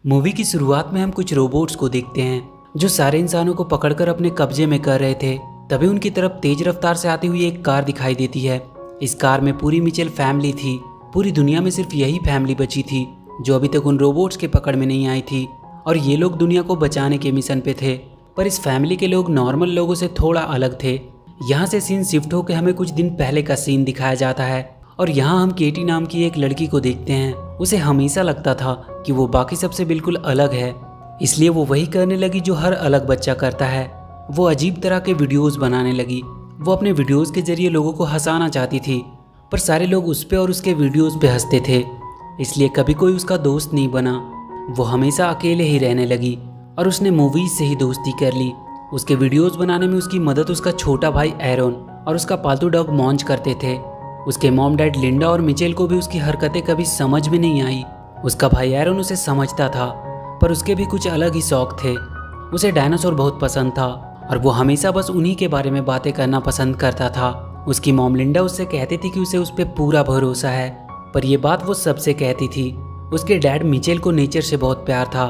Movie की शुरुआत में हम कुछ रोबोट्स को देखते हैं जो सारे इंसानों को पकड़कर अपने कब्जे में कर रहे थे। तभी उनकी तरफ तेज रफ्तार से आती हुई एक कार दिखाई देती है। इस कार में पूरी मिचेल फैमिली थी। पूरी दुनिया में सिर्फ यही फैमिली बची थी जो अभी तक उन रोबोट्स के पकड़ में नहीं आई थी, और ये लोग दुनिया को बचाने के मिशन पे थे। पर इस फैमिली के लोग नॉर्मल लोगों से थोड़ा अलग थे। यहाँ से सीन शिफ्ट होकर हमें कुछ दिन पहले का सीन दिखाया जाता है, और यहाँ हम केटी नाम की एक लड़की को देखते हैं। उसे हमेशा लगता था कि वो बाकी सबसे बिल्कुल अलग है, इसलिए वो वही करने लगी जो हर अलग बच्चा करता है। वो अजीब तरह के वीडियोस बनाने लगी। वो अपने वीडियोस के जरिए लोगों को हंसाना चाहती थी, पर सारे लोग उस पे और उसके वीडियोस पे हंसते थे, इसलिए कभी कोई उसका दोस्त नहीं बना। वो हमेशा अकेले ही रहने लगी और उसने मूवीज से ही दोस्ती कर ली। उसके वीडियोस बनाने में उसकी मदद उसका छोटा भाई एरोन और उसका पालतू डॉग मॉन्च करते थे। उसके मॉम डैड लिंडा और मिचेल को भी उसकी हरकतें कभी समझ में नहीं आई। उसका भाई एरोन उसे समझता था, पर उसके भी कुछ अलग ही शौक थे। उसे डायनासोर बहुत पसंद था और वो हमेशा बस उन्हीं के बारे में बातें करना पसंद करता था। उसकी मॉम लिंडा उससे कहती थी कि उसे उस पर पूरा भरोसा है, पर यह बात वो सबसे कहती थी। उसके डैड मिचेल को नेचर से बहुत प्यार था।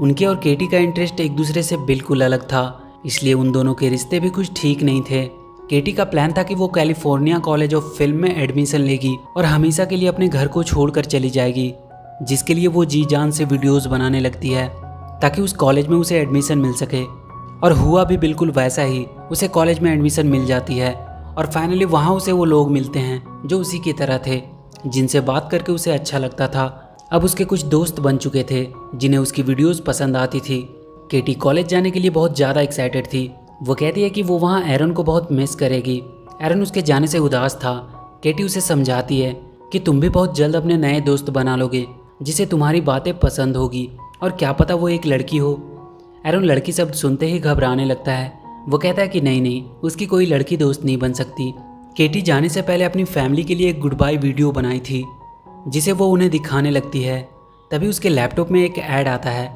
उनके और केटी का इंटरेस्ट एक दूसरे से बिल्कुल अलग था, इसलिए उन दोनों के रिश्ते भी कुछ ठीक नहीं थे। केटी का प्लान था कि वो कैलिफोर्निया कॉलेज ऑफ फिल्म में एडमिशन लेगी और हमेशा के लिए अपने घर को छोड़कर चली जाएगी, जिसके लिए वो जी जान से वीडियोस बनाने लगती है ताकि उस कॉलेज में उसे एडमिशन मिल सके। और हुआ भी बिल्कुल वैसा ही। उसे कॉलेज में एडमिशन मिल जाती है और फाइनली वहाँ उसे वो लोग मिलते हैं जो उसी की तरह थे, जिनसे बात करके उसे अच्छा लगता था। अब उसके कुछ दोस्त बन चुके थे जिन्हें उसकी वीडियोस पसंद आती थी। केटी कॉलेज जाने के लिए बहुत ज़्यादा एक्साइटेड थी। वो कहती है कि वो वहाँ एरन को बहुत मिस करेगी। एरन उसके जाने से उदास था। केटी उसे समझाती है कि तुम भी बहुत जल्द अपने नए दोस्त बना लोगे जिसे तुम्हारी बातें पसंद होगी, और क्या पता वो एक लड़की हो। एरन लड़की शब्द सुनते ही घबराने लगता है। वो कहता है कि नहीं, उसकी कोई लड़की दोस्त नहीं बन सकती। केटी जाने से पहले अपनी फैमिली के लिए एक गुड बाय वीडियो बनाई थी जिसे वो उन्हें दिखाने लगती है। तभी उसके लैपटॉप में एक ऐड आता है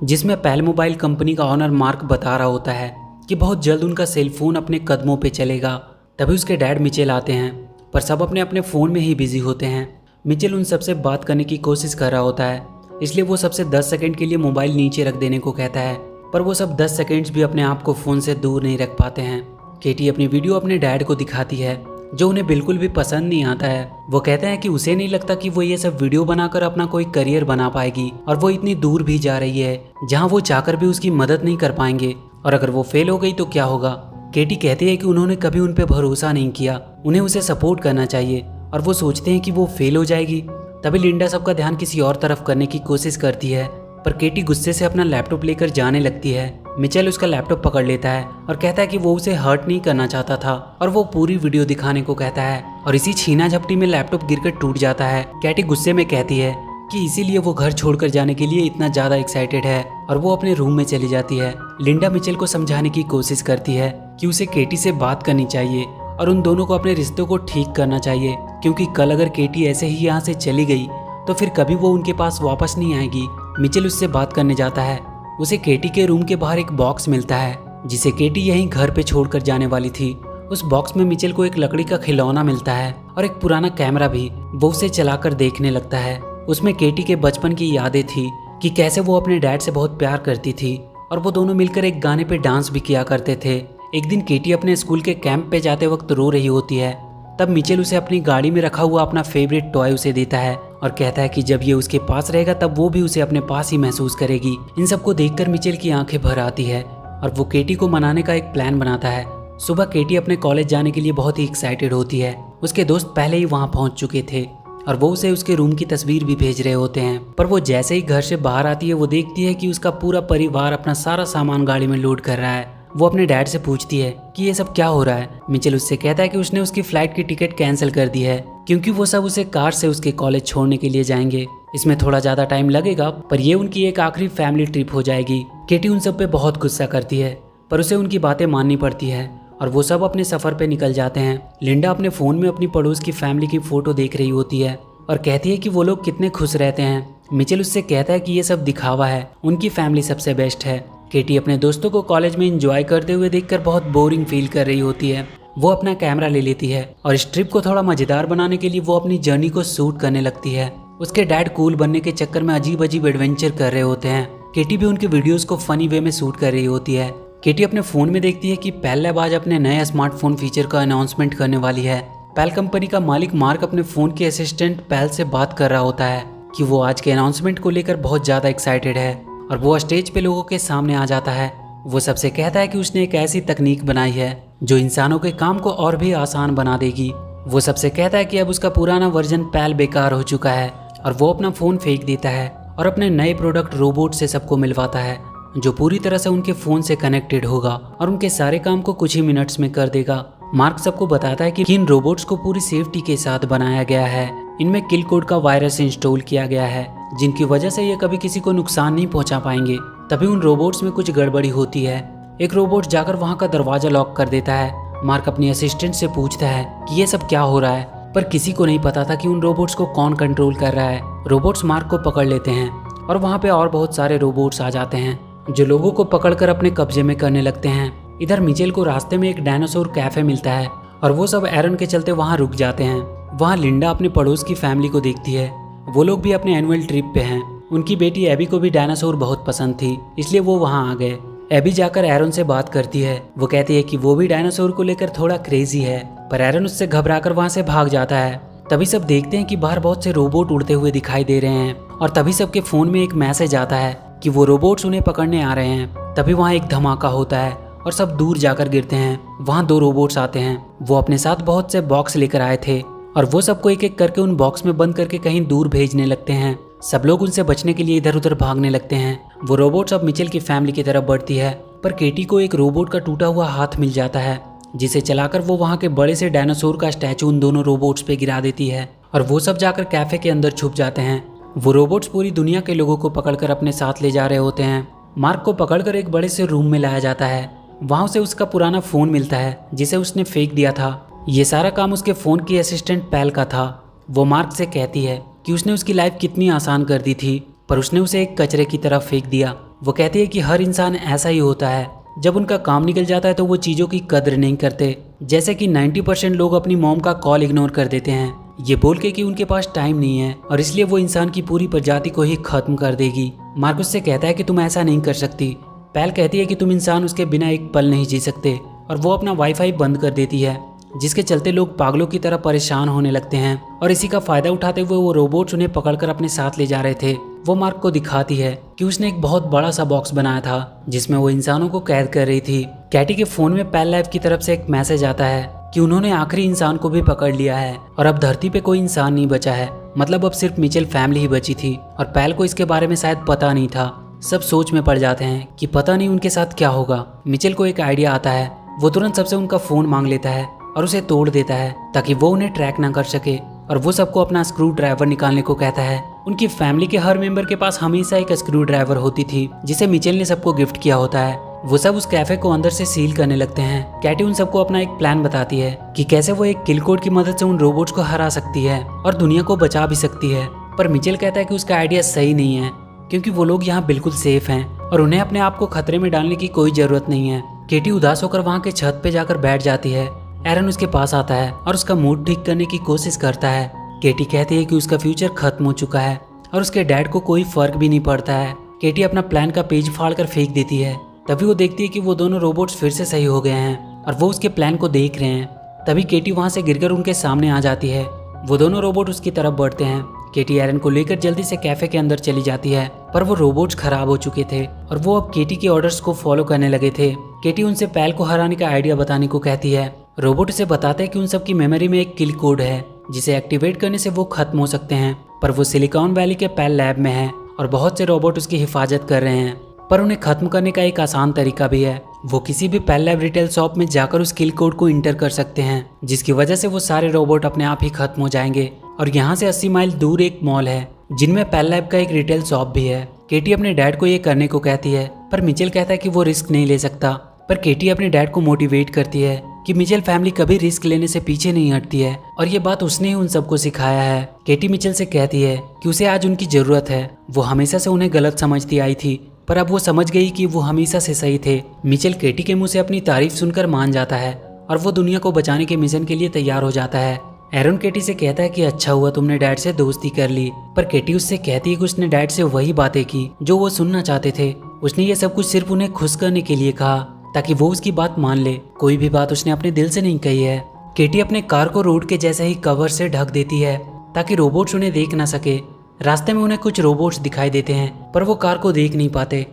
जिसमें पैल मोबाइल कंपनी का ऑनर मार्क बता रहा होता है कि बहुत जल्द उनका सेल फोन अपने कदमों पे चलेगा। तभी उसके डैड मिचेल आते हैं, पर सब अपने अपने फ़ोन में ही बिजी होते हैं। मिचेल उन सबसे बात करने की कोशिश कर रहा होता है, इसलिए वो सबसे 10 सेकंड के लिए मोबाइल नीचे रख देने को कहता है, पर वो सब 10 सेकंड्स भी अपने आप को फ़ोन से दूर नहीं रख पाते हैं। केटी अपनी वीडियो अपने डैड को दिखाती है जो उन्हें बिल्कुल भी पसंद नहीं आता है। वो कहते हैं कि उसे नहीं लगता कि वो ये सब वीडियो बनाकर अपना कोई करियर बना पाएगी, और वो इतनी दूर भी जा रही है जहाँ वो चाहकर भी उसकी मदद नहीं कर पाएंगे, और अगर वो फेल हो गई तो क्या होगा। केटी कहती है कि उन्होंने कभी उन पे भरोसा नहीं किया, उन्हें उसे सपोर्ट करना चाहिए, और वो सोचते हैं कि वो फेल हो जाएगी। तभी लिंडा सबका ध्यान किसी और तरफ करने की कोशिश करती है, पर केटी गुस्से से अपना लैपटॉप लेकर जाने लगती है। मिचेल उसका लैपटॉप पकड़ लेता है और कहता है कि वो उसे हर्ट नहीं करना चाहता था, और वो पूरी वीडियो दिखाने को कहता है, और इसी छीना झपटी में लैपटॉप गिरकर टूट जाता है। केटी गुस्से में कहती है कि इसीलिए वो घर छोड़कर जाने के लिए इतना ज़्यादा एक्साइटेड है, और वो अपने रूम में चली जाती है। लिंडा मिचेल को समझाने की कोशिश करती है कि उसे केटी से बात करनी चाहिए और उन दोनों को अपने रिश्तों को ठीक करना चाहिए, क्योंकि कल अगर केटी ऐसे ही यहाँ से चली गई तो फिर कभी वो उनके पास वापस नहीं आएगी। मिचेल उससे बात करने जाता है। उसे केटी के रूम के बाहर एक बॉक्स मिलता है जिसे केटी यहीं घर पे छोड़कर जाने वाली थी। उस बॉक्स में मिचेल को एक लकड़ी का खिलौना मिलता है और एक पुराना कैमरा भी। वो उसे चलाकर देखने लगता है। उसमें केटी के बचपन की यादें थी कि कैसे वो अपने डैड से बहुत प्यार करती थी, और वो दोनों मिलकर एक गाने पे डांस भी किया करते थे। एक दिन केटी अपने स्कूल के कैंप पे जाते वक्त रो रही होती है। तब मिचेल उसे अपनी गाड़ी में रखा हुआ अपना फेवरेट टॉय उसे देता है और कहता है कि जब ये उसके पास रहेगा तब वो भी उसे अपने पास ही महसूस करेगी। इन सबको देखकर मिचेल की आंखें भर आती है और वो केटी को मनाने का एक प्लान बनाता है। सुबह केटी अपने कॉलेज जाने के लिए बहुत ही एक्साइटेड होती है। उसके दोस्त पहले ही वहाँ पहुँच चुके थे और वो उसे उसके रूम की तस्वीर भी भेज रहे होते हैं, पर वो जैसे ही घर से बाहर आती है वो देखती है कि उसका पूरा परिवार अपना सारा सामान गाड़ी में लोड कर रहा है। वो अपने डैड से पूछती है कि ये सब क्या हो रहा है। मिचेल उससे कहता है कि उसने उसकी फ्लाइट की टिकट कैंसिल कर दी है, क्योंकि वो सब उसे कार से उसके कॉलेज छोड़ने के लिए जाएंगे। इसमें थोड़ा ज़्यादा टाइम लगेगा, पर ये उनकी एक आखिरी फैमिली ट्रिप हो जाएगी। केटी उन सब पे बहुत गुस्सा करती है, पर उसे उनकी बातें माननी पड़ती है और वो सब अपने सफ़र पे निकल जाते हैं। लिंडा अपने फ़ोन में अपनी पड़ोस की फैमिली की फ़ोटो देख रही होती है और कहती है कि वो लोग कितने खुश रहते हैं। मिचेल उससे कहता है कि ये सब दिखावा है, उनकी फैमिली सबसे बेस्ट है। केटी अपने दोस्तों को कॉलेज में एंजॉय करते हुए देखकर बहुत बोरिंग फील कर रही होती है। वो अपना कैमरा ले लेती है और इस ट्रिप को थोड़ा मज़ेदार बनाने के लिए वो अपनी जर्नी को शूट करने लगती है। उसके डैड कूल बनने के चक्कर में अजीब अजीब एडवेंचर कर रहे होते हैं। केटी भी उनके वीडियोस को फनी वे में शूट कर रही होती है। केटी अपने फोन में देखती है कि पेल लैब आज अपने नए स्मार्टफोन फीचर का अनाउंसमेंट करने वाली है। पेल कंपनी का मालिक मार्क अपने फोन के असिस्टेंट पेल से बात कर रहा होता है कि वो आज के अनाउंसमेंट को लेकर बहुत ज्यादा एक्साइटेड है और वो स्टेज पे लोगों के सामने आ जाता है। वो सबसे कहता है कि उसने एक ऐसी तकनीक बनाई है जो इंसानों के काम को और भी आसान बना देगी। वो सबसे कहता है कि अब उसका पुराना वर्जन पेल बेकार हो चुका है और वो अपना फोन फेंक देता है और अपने नए प्रोडक्ट रोबोट से सबको मिलवाता है जो पूरी तरह से उनके फोन से कनेक्टेड होगा और उनके सारे काम को कुछ ही मिनट्स में कर देगा। मार्क सबको बताता है कि इन रोबोट्स को पूरी सेफ्टी के साथ बनाया गया है। इनमें किल कोड का वायरस इंस्टॉल किया गया है जिनकी वजह से ये कभी किसी को नुकसान नहीं पहुंचा पाएंगे। तभी उन रोबोट्स में कुछ गड़बड़ी होती है। एक रोबोट जाकर वहां का दरवाजा लॉक कर देता है। मार्क अपनी असिस्टेंट से पूछता है कि ये सब क्या हो रहा है, पर किसी को नहीं पता था कि उन रोबोट्स को कौन कंट्रोल कर रहा है। रोबोट्स मार्क को पकड़ लेते हैं और वहाँ पे और बहुत सारे रोबोट्स आ जाते हैं जो लोगों को पकड़कर अपने कब्जे में करने लगते हैं। इधर मिचेल को रास्ते में एक डायनासोर कैफे मिलता है और वो सब एरन के चलते वहाँ रुक जाते हैं। वहाँ लिंडा अपने पड़ोस की फैमिली को देखती है। वो लोग भी अपने एनुअल ट्रिप पे हैं। उनकी बेटी एबी को भी डायनासोर बहुत पसंद थी, इसलिए वो वहाँ आ गए। एबी जाकर एरन से बात करती है। वो कहती है कि वो भी डायनासोर को लेकर थोड़ा क्रेजी है, पर एरन उससे घबराकर वहाँ से भाग जाता है। तभी सब देखते हैं कि बाहर बहुत से रोबोट उड़ते हुए दिखाई दे रहे हैं और तभी सबके फोन में एक मैसेज आता है कि वो रोबोट्स उन्हें पकड़ने आ रहे हैं। तभी वहाँ एक धमाका होता है और सब दूर जाकर गिरते हैं। वहाँ 2 रोबोट्स आते हैं। वो अपने साथ बहुत से बॉक्स लेकर आए थे और वो सबको एक एक करके उन बॉक्स में बंद करके कहीं दूर भेजने लगते हैं। सब लोग उनसे बचने के लिए इधर उधर भागने लगते हैं। वो रोबोट्स अब मिचेल की फैमिली की तरफ बढ़ती है, पर केटी को एक रोबोट का टूटा हुआ हाथ मिल जाता है जिसे चलाकर वो वहाँ के बड़े से डायनासोर का स्टैचू उन दोनों रोबोट्स पे गिरा देती है और वो सब जाकर कैफे के अंदर छुप जाते हैं। वो रोबोट्स पूरी दुनिया के लोगों को पकड़कर अपने साथ ले जा रहे होते हैं। मार्क को पकड़कर एक बड़े से रूम में लाया जाता है। वहाँ उसे उसका पुराना फ़ोन मिलता है जिसे उसने फेंक दिया था। ये सारा काम उसके फ़ोन की असिस्टेंट पेल का था। वो मार्क से कहती है कि उसने उसकी लाइफ कितनी आसान कर दी थी, पर उसने उसे एक कचरे की तरफ फेंक दिया। वो कहती है कि हर इंसान ऐसा ही होता है, जब उनका काम निकल जाता है तो वो चीज़ों की कदर नहीं करते। जैसे कि 90% लोग अपनी मॉम का कॉल इग्नोर कर देते हैं, ये बोल के कि उनके पास टाइम नहीं है और इसलिए वो इंसान की पूरी प्रजाति को ही खत्म कर देगी। मार्क उससे कहता है कि तुम ऐसा नहीं कर सकती। पेल कहती है कि तुम इंसान उसके बिना एक पल नहीं जी सकते और वो अपना वाईफाई बंद कर देती है, जिसके चलते लोग पागलों की तरह परेशान होने लगते हैं और इसी का फायदा उठाते हुए वो रोबोट्स उन्हें पकड़कर अपने साथ ले जा रहे थे। वो मार्क को दिखाती है कि उसने एक बहुत बड़ा सा बॉक्स बनाया था जिसमें वो इंसानों को कैद कर रही थी। कैटी के फोन में पेल लैब की तरफ से एक मैसेज आता है कि उन्होंने आखिरी इंसान को भी पकड़ लिया है और अब धरती पे कोई इंसान नहीं बचा है। मतलब अब सिर्फ मिचेल फैमिली ही बची थी और पेल को इसके बारे में शायद पता नहीं था। सब सोच में पड़ जाते हैं कि पता नहीं उनके साथ क्या होगा। मिचेल को एक आइडिया आता है। वो तुरंत सबसे उनका फोन मांग लेता है और उसे तोड़ देता है ताकि वो उन्हें ट्रैक ना कर सके और वो सबको अपना स्क्रू ड्राइवर निकालने को कहता है। उनकी फैमिली के हर मेंबर के पास हमेशा एक स्क्रू ड्राइवर होती थी जिसे मिचेल ने सबको गिफ्ट किया होता है। वो सब उस कैफे को अंदर से सील करने लगते हैं। कैटी उन सबको अपना एक प्लान बताती है कि कैसे वो एक किल कोड की मदद से उन रोबोट्स को हरा सकती है और दुनिया को बचा भी सकती है। पर मिचेल कहता है कि उसका आइडिया सही नहीं है क्योंकि वो लोग यहाँ बिल्कुल सेफ हैं और उन्हें अपने आप को खतरे में डालने की कोई जरूरत नहीं है। केटी उदास होकर वहाँ के छत पे जाकर बैठ जाती है। एरन उसके पास आता है और उसका मूड ठीक करने की कोशिश करता है। केटी कहती है कि उसका फ्यूचर खत्म हो चुका है और उसके डैड को कोई फर्क भी नहीं पड़ता है। केटी अपना प्लान का पेज फाड़कर फेंक देती है। तभी वो देखती है कि वो दोनों रोबोट्स फिर से सही हो गए हैं और वो उसके प्लान को देख रहे हैं। तभी केटी वहाँ से गिरकर उनके सामने आ जाती है। वो दोनों रोबोट उसकी तरफ बढ़ते हैं। केटी एरन को लेकर जल्दी से कैफे के अंदर चली जाती है, पर वो रोबोट्स खराब हो चुके थे और वो अब केटी के ऑर्डर्स को फॉलो करने लगे थे। केटी उनसे पेल को हराने का आइडिया बताने को कहती है। रोबोट उसे बताते हैं कि उन सबकी मेमोरी में एक किल कोड है जिसे एक्टिवेट करने से वो खत्म हो सकते हैं, पर वो सिलिकॉन वैली के पेल लैब में है और बहुत से रोबोट उसकी हिफाजत कर रहे हैं। पर उन्हें खत्म करने का एक आसान तरीका भी है। वो किसी भी पेल लैब रिटेल शॉप में जाकर उस किल कोड को इंटर कर सकते हैं, जिसकी वजह से वो सारे रोबोट अपने आप ही खत्म हो जाएंगे। और यहाँ से 80 माइल दूर एक मॉल है जिनमें पेल लैब का एक रिटेल शॉप भी है। केटी अपने डैड को ये करने को कहती है, पर मिचेल कहता है कि वो रिस्क नहीं ले सकता। पर केटी अपने डैड को मोटिवेट करती है कि मिचेल फैमिली कभी रिस्क लेने से पीछे नहीं हटती है और ये बात उसने ही उन सबको सिखाया है। केटी मिचेल से कहती है कि उसे आज उनकी जरूरत है। वो हमेशा से उन्हें गलत समझती आई थी, पर अब वो समझ गई कि वो हमेशा से सही थे। मिचेल केटी के मुंह से अपनी तारीफ सुनकर मान जाता है और वो दुनिया को बचाने के मिशन के लिए तैयार हो जाता है। एरन केटी से कहता है कि अच्छा हुआ तुमने डैड से दोस्ती कर ली, पर केटी उससे कहती है कि उसने डैड से वही बातें की जो वो सुनना चाहते थे। उसने ये सब कुछ सिर्फ उन्हें खुश करने के लिए कहा ताकि वो उसकी बात मान ले। कोई भी बात उसने अपने दिल से नहीं कही है। केटी अपने कार को रोड के जैसे ही कवर से ढक देती है ताकि रोबोट्स उन्हें देख ना सके। रास्ते में उन्हें कुछ रोबोट्स दिखाई देते हैं पर वो कार को देख नहीं पाते।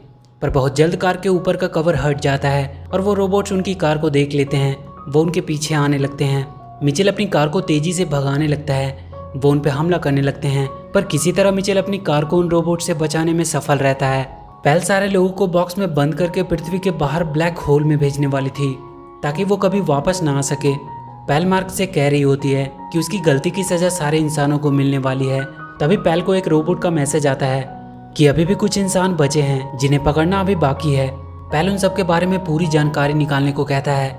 पर बहुत जल्द कार के ऊपर का कवर हट जाता है और वो रोबोट्स उनकी कार को देख लेते हैं। वो उनके पीछे आने लगते हैं। मिचेल अपनी कार को तेजी से भगाने लगता है। वो उन पर हमला करने लगते हैं पर किसी तरह मिचेल अपनी कार को उन रोबोट से बचाने में सफल रहता है। पैल सारे लोगों को बॉक्स में बंद करके पृथ्वी के बाहर ब्लैक होल में भेजने वाली थी ताकि वो कभी वापस ना आ सके। पैल मार्क से कह रही होती है कि उसकी गलती की सजा सारे इंसानों को मिलने वाली है। तभी पैल को एक रोबोट का मैसेज आता है कि अभी भी कुछ इंसान बचे हैं जिन्हें पकड़ना अभी बाकी है। पैल उन सब के बारे में पूरी जानकारी निकालने को कहता है।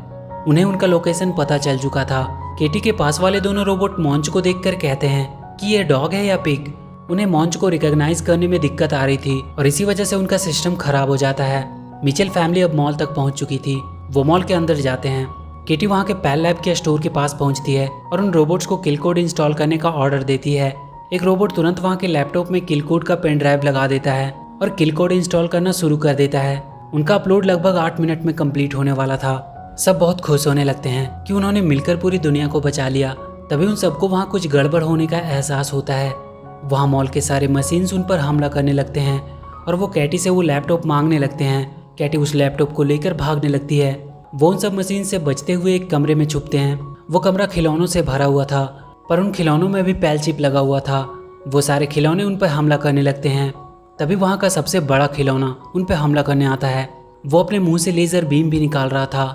उन्हें उनका लोकेशन पता चल चुका था। केटी के पास वाले दोनों रोबोट मॉन्च को देखकर कहते हैं कि ये डॉग है या पिग। उन्हें मॉन्च को रिकॉग्नाइज करने में दिक्कत आ रही थी और इसी वजह से उनका सिस्टम खराब हो जाता है। मिचेल फैमिली अब मॉल तक पहुंच चुकी थी। वो मॉल के अंदर जाते हैं। केटी वहां के पैल लैब के स्टोर के पास पहुंचती है और उन रोबोट्स को किल कोड इंस्टॉल करने का ऑर्डर देती है। एक रोबोट तुरंत वहां के लैपटॉप में किल कोड का पेन ड्राइव लगा देता है और किल कोड इंस्टॉल करना शुरू कर देता है। उनका अपलोड लगभग 8 मिनट में कंप्लीट होने वाला था। सब बहुत खुश होने लगते हैं कि उन्होंने मिलकर पूरी दुनिया को बचा लिया। तभी उन सबको वहाँ कुछ गड़बड़ होने का एहसास होता है। वहाँ मॉल के सारे मशीन्स उन पर हमला करने लगते हैं और वो कैटी से वो लैपटॉप मांगने लगते हैं। कैटी उस लैपटॉप को लेकर भागने लगती है। वो उन सब मशीन से बचते हुए एक कमरे में छुपते हैं। वो कमरा खिलौनों से भरा हुआ था पर उन खिलौनों में भी पैल चिप लगा हुआ था। वो सारे खिलौने उन पर हमला करने लगते हैं। तभी वहाँ का सबसे बड़ा खिलौना उन पर हमला करने आता है। वो अपने मुंह से लेजर बीम भी निकाल रहा था।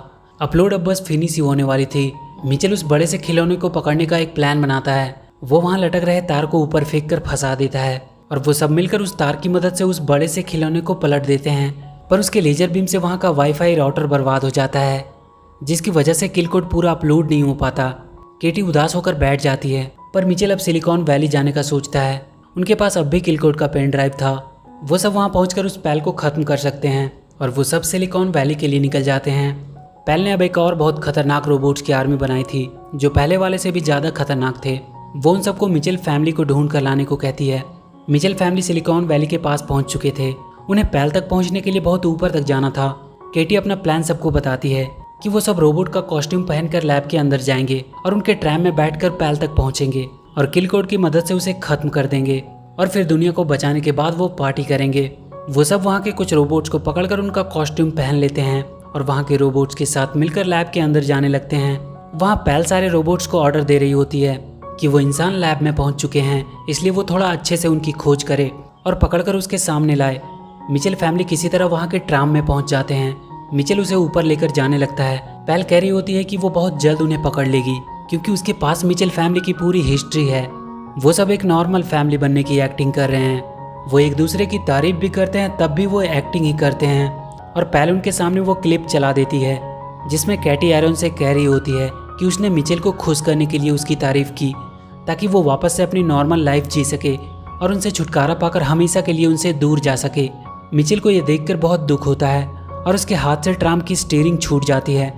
अपलोड अब बस फिनिश ही होने वाली थी। मिचेल उस बड़े से खिलौने को पकड़ने का एक प्लान बनाता है। वो वहाँ लटक रहे तार को ऊपर फेंक कर फंसा देता है और वो सब मिलकर उस तार की मदद से उस बड़े से खिलौने को पलट देते हैं। पर उसके लेजर बीम से वहाँ का वाईफाई राउटर बर्बाद हो जाता है जिसकी वजह से किल कोड पूरा अपलोड नहीं हो पाता। केटी उदास होकर बैठ जाती है पर मिचेल अब सिलिकॉन वैली जाने का सोचता है। उनके पास अब भी किल कोड का पेन ड्राइव था। वो सब वहाँ पहुँच उस पैल को ख़त्म कर सकते हैं और वो सब सिलिकॉन वैली के लिए निकल जाते हैं। पैल ने अब एक और बहुत खतरनाक रोबोट्स की आर्मी बनाई थी जो पहले वाले से भी ज़्यादा खतरनाक थे। वो उन सबको मिचेल फैमिली को ढूंढ कर लाने को कहती है। मिचेल फैमिली सिलिकॉन वैली के पास पहुंच चुके थे। उन्हें पैल तक पहुंचने के लिए बहुत ऊपर तक जाना था। केटी अपना प्लान सबको बताती है कि वो सब रोबोट का कॉस्ट्यूम पहनकर लैब के अंदर जाएंगे और उनके ट्रैम में बैठकर पैल तक पहुंचेंगे और किल कोड की मदद से उसे खत्म कर देंगे और फिर दुनिया को बचाने के बाद वो पार्टी करेंगे। वो सब वहाँ के कुछ रोबोट्स को पकड़कर उनका कॉस्ट्यूम पहन लेते हैं और वहाँ के रोबोट्स के साथ मिलकर लैब के अंदर जाने लगते हैं। वहाँ पैल सारे रोबोट्स को ऑर्डर दे रही होती है कि वो इंसान लैब में पहुँच चुके हैं, इसलिए वो थोड़ा अच्छे से उनकी खोज करे और पकड़कर उसके सामने लाए। मिचेल फैमिली किसी तरह वहाँ के ट्राम में पहुँच जाते हैं। मिचेल उसे ऊपर लेकर जाने लगता है। पैल कह रही होती है कि वो बहुत जल्द उन्हें पकड़ लेगी क्योंकि उसके पास मिचेल फैमिली की पूरी हिस्ट्री है। वो सब एक नॉर्मल फैमिली बनने की एक्टिंग कर रहे हैं। वो एक दूसरे की तारीफ भी करते हैं तब भी वो एक्टिंग ही करते हैं। और पैल उनके सामने वो क्लिप चला देती है जिसमें कैटी एरन से कह रही होती है कि उसने मिचेल को खुश करने के लिए उसकी तारीफ की ताकि वो वापस से अपनी नॉर्मल लाइफ जी सके और उनसे छुटकारा पाकर हमेशा के लिए उनसे दूर जा सके। मिचेल को यह देखकर बहुत दुख होता है और उसके हाथ से ट्राम की स्टीयरिंग छूट जाती है।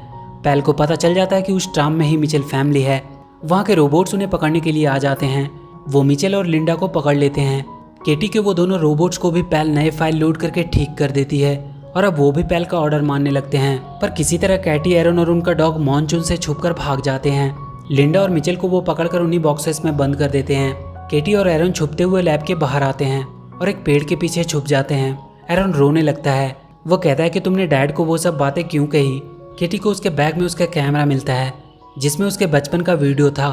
पैल को पता चल जाता है कि उस ट्राम में ही मिचेल फैमिली है। वहाँ के रोबोट्स उन्हें पकड़ने के लिए आ जाते हैं। वो मिचेल और लिंडा को पकड़ लेते हैं। केटी के वो दोनों रोबोट्स को भी पैल नए फाइल लोड करके ठीक कर देती है और अब वो भी पैल का ऑर्डर मानने लगते हैं। पर किसी तरह कैटी एरन और उनका डॉग मॉन्चून से छुपकर भाग जाते हैं। लिंडा और मिचेल को वो पकड़कर उन्हीं बॉक्सेस में बंद कर देते हैं। केटी और एरन छुपते हुए लैब के बाहर आते हैं और एक पेड़ के पीछे छुप जाते हैं। एरन रोने लगता है। वो कहता है कि तुमने डैड को वो सब बातें क्यों कही। केटी को उसके बैग में उसका कैमरा मिलता है जिसमें उसके बचपन का वीडियो था।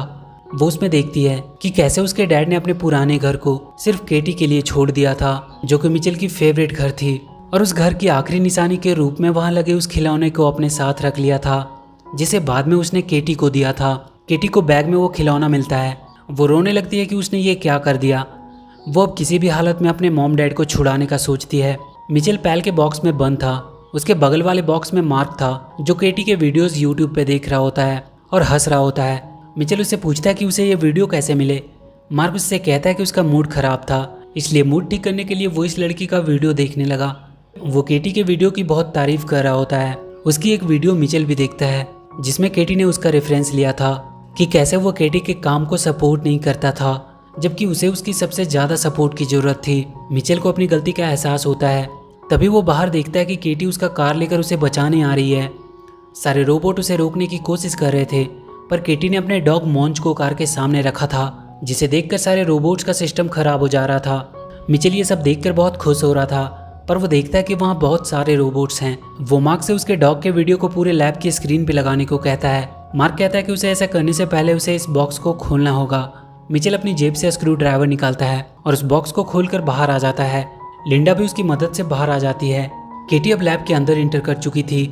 वो उसमें देखती है कि कैसे उसके डैड ने अपने पुराने घर को सिर्फ केटी के लिए छोड़ दिया था जो कि मिचेल की फेवरेट घर थी और उस घर की आखिरी निशानी के रूप में वहां लगे उस खिलौने को अपने साथ रख लिया था जिसे बाद में उसने केटी को दिया था। केटी को बैग में वो खिलौना मिलता है। वो रोने लगती है कि उसने ये क्या कर दिया। वो अब किसी भी हालत में अपने मॉम डैड को छुड़ाने का सोचती है। मिचेल पैल के बॉक्स में बंद था। उसके बगल वाले बॉक्स में मार्क था जो केटी के वीडियोस यूट्यूब पे देख रहा होता है और हंस रहा होता है। मिचेल उससे पूछता है कि उसे ये वीडियो कैसे मिले। मार्क उससे कहता है कि उसका मूड खराब था इसलिए मूड ठीक करने के लिए वो इस लड़की का वीडियो देखने लगा। वो केटी के वीडियो की बहुत तारीफ कर रहा होता है। उसकी एक वीडियो मिचेल भी देखता है जिसमें केटी ने उसका रेफरेंस लिया था। कि कैसे वो केटी के काम को सपोर्ट नहीं करता था, जबकि उसे उसकी सबसे ज़्यादा सपोर्ट की ज़रूरत थी। मिचेल को अपनी गलती का एहसास होता है। तभी वो बाहर देखता है कि केटी उसका कार लेकर उसे बचाने आ रही है। सारे रोबोट उसे रोकने की कोशिश कर रहे थे, पर केटी ने अपने डॉग मॉन्च को कार के सामने रखा था, जिसे देखकर सारे रोबोट्स का सिस्टम खराब हो जा रहा था। मिचेल ये सब देखकर बहुत खुश हो रहा था, पर वो देखता है कि वहाँ बहुत सारे रोबोट्स हैं। वो मार्क से उसके डॉग के वीडियो को पूरे लैब की स्क्रीन पे लगाने को कहता है। मार्क कहता है कि उसे ऐसा करने से पहले उसे इस बॉक्स को खोलना होगा। मिचेल अपनी जेब से स्क्रू ड्राइवर निकालता है और उस बॉक्स को खोलकर बाहर आ जाता है। लिंडा भी उसकी मदद से बाहर आ जाती है। केटी अब लैब के अंदर इंटर कर चुकी थी।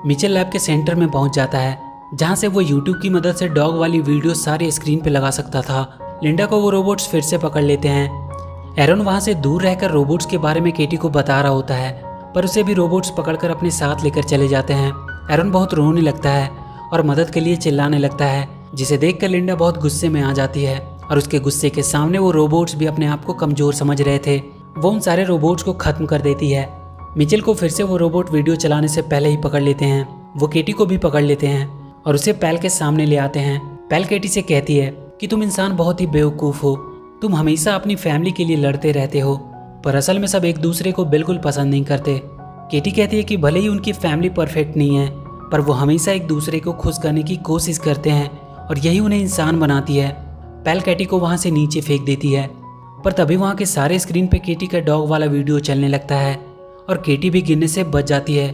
मिचेल लैब के सेंटर में पहुंच जाता है, जहां से वो यूट्यूब की मदद से डॉग वाली वीडियो सारी स्क्रीन पे लगा सकता था। लिंडा को वो रोबोट्स फिर से पकड़ लेते हैं। एरन वहां से दूर रहकर रोबोट्स के बारे में केटी को बता रहा होता है, पर उसे भी रोबोट्स पकड़कर अपने साथ लेकर चले जाते हैं। एरन बहुत रोने लगता है और मदद के लिए चिल्लाने लगता है, जिसे देखकर लिंडा बहुत गुस्से में आ जाती है और उसके गुस्से के सामने वो रोबोट्स भी अपने आप को कमजोर समझ रहे थे। वो उन सारे रोबोट्स को खत्म कर देती है। मिचेल को फिर से वो रोबोट वीडियो चलाने से पहले ही पकड़ लेते हैं। वो केटी को भी पकड़ लेते हैं और उसे पैल के सामने ले आते हैं। पैल केटी से कहती है कि तुम इंसान बहुत ही बेवकूफ़ हो, तुम हमेशा अपनी फैमिली के लिए लड़ते रहते हो, पर असल में सब एक दूसरे को बिल्कुल पसंद नहीं करते। केटी कहती है कि भले ही उनकी फैमिली परफेक्ट नहीं है, पर वो हमेशा एक दूसरे को खुश करने की कोशिश करते हैं और यही उन्हें इंसान बनाती है। पैल केटी को वहाँ से नीचे फेंक देती है, पर तभी वहाँ के सारे स्क्रीन पे केटी का डॉग वाला वीडियो चलने लगता है और केटी भी गिरने से बच जाती है।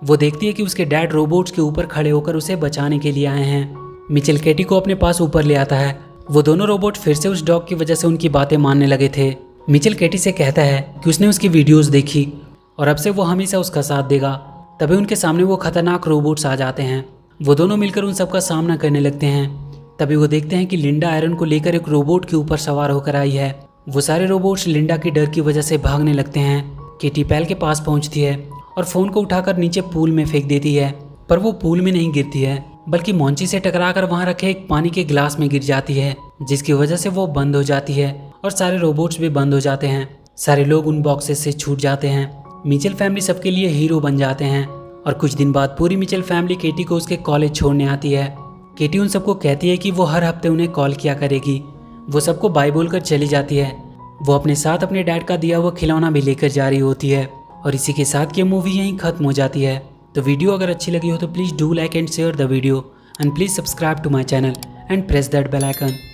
वो देखती है कि उसके डैड रोबोट्स के ऊपर खड़े होकर उसे बचाने के लिए आए हैं। मिचेल केटी को अपने पास ऊपर ले आता है। वो दोनों रोबोट फिर से उस डॉग की वजह से उनकी बातें मानने लगे थे। मिचेल केटी से कहता है कि उसने उसकी वीडियोस देखी और अब से वो हमेशा उसका साथ देगा। तभी उनके सामने वो खतरनाक रोबोट्स आ जाते हैं। वो दोनों मिलकर उन सबका सामना करने लगते हैं। तभी वो देखते हैं कि लिंडा एरन को लेकर एक रोबोट के ऊपर सवार होकर आई है। वो सारे रोबोट्स लिंडा की डर की वजह से भागने लगते हैं। केटी पैल के पास पहुंचती है और फोन को उठाकर नीचे पूल में फेंक देती है, पर वो पूल में नहीं गिरती है, बल्कि मॉन्ची से टकराकर वहां रखे एक पानी के गिलास में गिर जाती है, जिसकी वजह से वो बंद हो जाती है और सारे रोबोट्स भी बंद हो जाते हैं। सारे लोग उन बॉक्सेस से छूट जाते हैं। मिचेल फैमिली सबके लिए हीरो बन जाते हैं और कुछ दिन बाद पूरी मिचेल फैमिली केटी को उसके कॉलेज छोड़ने आती है। केटी उन सबको कहती है कि वो हर हफ्ते उन्हें कॉल किया करेगी। वो सबको बाय बोलकर चली जाती है। वो अपने साथ अपने डैड का दिया हुआ खिलौना भी लेकर जा रही होती है और इसी के साथ ये मूवी यहीं खत्म हो जाती है। तो वीडियो अगर अच्छी लगी हो तो please do like and share the video and please subscribe to my channel and press that bell icon.